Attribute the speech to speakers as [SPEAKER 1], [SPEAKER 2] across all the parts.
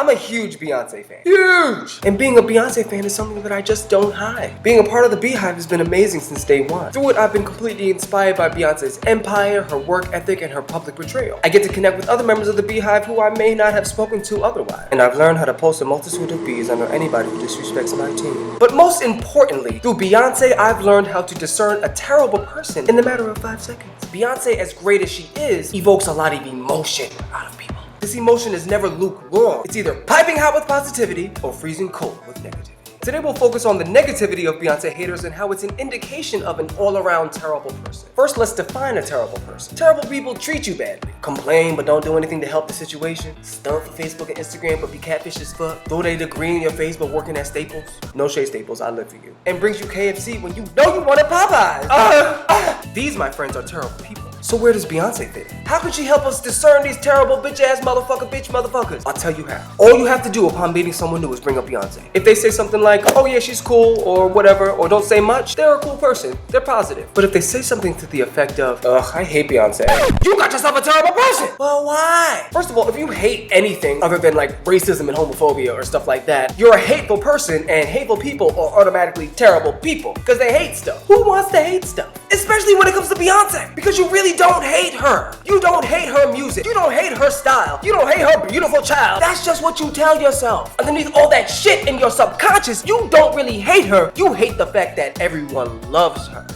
[SPEAKER 1] I'm a huge Beyonce fan. Huge! And being a Beyonce fan is something that I just don't hide. Being a part of the Beehive has been amazing since day one. Through it, I've been completely inspired by Beyonce's empire, her work ethic, and her public portrayal. I get to connect with other members of the Beehive who I may not have spoken to otherwise. And I've learned how to post a multitude of bees under anybody who disrespects my team. But most importantly, through Beyonce, I've learned how to discern a terrible person in the matter of 5 seconds. Beyonce, as great as she is, evokes a lot of emotion out of people. This emotion is never lukewarm. It's either piping hot with positivity or freezing cold with negativity. Today we'll focus on the negativity of Beyonce haters and how it's an indication of an all-around terrible person. First, let's define a terrible person. Terrible people treat you badly. Complain but don't do anything to help the situation. Stunt for Facebook and Instagram but be catfish as fuck. Throw their degree in your face but working at Staples. No shade Staples, I live for you. And brings you KFC when you know you wanted Popeyes. These, my friends, are terrible people. So where does Beyonce fit? How could she help us discern these terrible bitch-ass motherfuckers? I'll tell you how. All you have to do upon meeting someone new is bring up Beyonce. If they say something like, oh yeah, she's cool, or whatever, or don't say much, they're a cool person. They're positive. But if they say something to the effect of, ugh, I hate Beyonce, you got yourself a terrible person! Well, why? First of all, if you hate anything other than like racism and homophobia or stuff like that, you're a hateful person, and hateful people are automatically terrible people, because they hate stuff. Who wants to hate stuff? Especially when it comes to Beyonce, because you really don't hate her. You don't hate her music. You don't hate her style. You don't hate her beautiful child. That's just what you tell yourself. Underneath all that shit in your subconscious, you don't really hate her. You hate the fact that everyone loves her.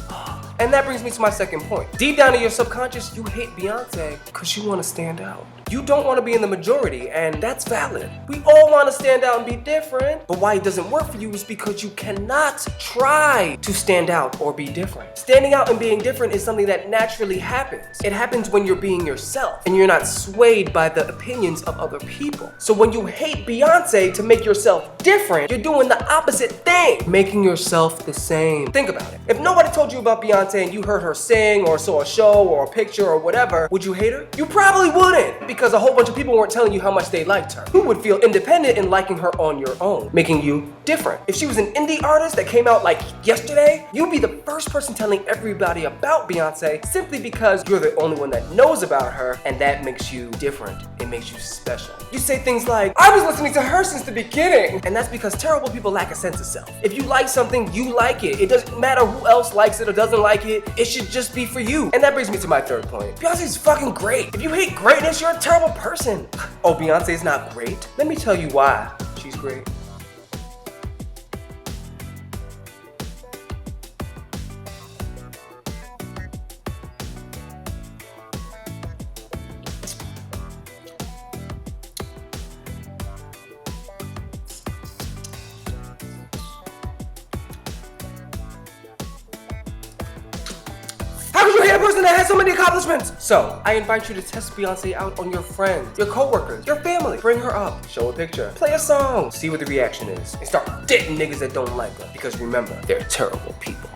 [SPEAKER 1] And that brings me to my second point. Deep down in your subconscious, you hate Beyonce because you want to stand out. You don't want to be in the majority, and that's valid. We all want to stand out and be different, but why it doesn't work for you is because you cannot try to stand out or be different. Standing out and being different is something that naturally happens. It happens when you're being yourself, and you're not swayed by the opinions of other people. So when you hate Beyonce to make yourself different, you're doing the opposite thing, making yourself the same. Think about it. If nobody told you about Beyonce and you heard her sing or saw a show or a picture or whatever, would you hate her? You probably wouldn't, because a whole bunch of people weren't telling you how much they liked her. You would feel independent in liking her on your own, making you different. If she was an indie artist that came out like yesterday, you'd be the first person telling everybody about Beyonce simply because you're the only one that knows about her, and that makes you different. It makes you special. You say things like, I was listening to her since the beginning, and that's because terrible people lack a sense of self. If you like something, you like it. It doesn't matter who else likes it or doesn't like it. It should just be for you. And that brings me to my third point. Beyonce's fucking great. If you hate greatness, you're a terrible person. Oh, Beyonce's not great? Let me tell you why she's great. How could you hate a person that has so many accomplishments? So, I invite you to test Beyonce out on your friends, your coworkers, your family. Bring her up, show a picture, play a song, see what the reaction is, and start dating niggas that don't like her. Because remember, they're terrible people.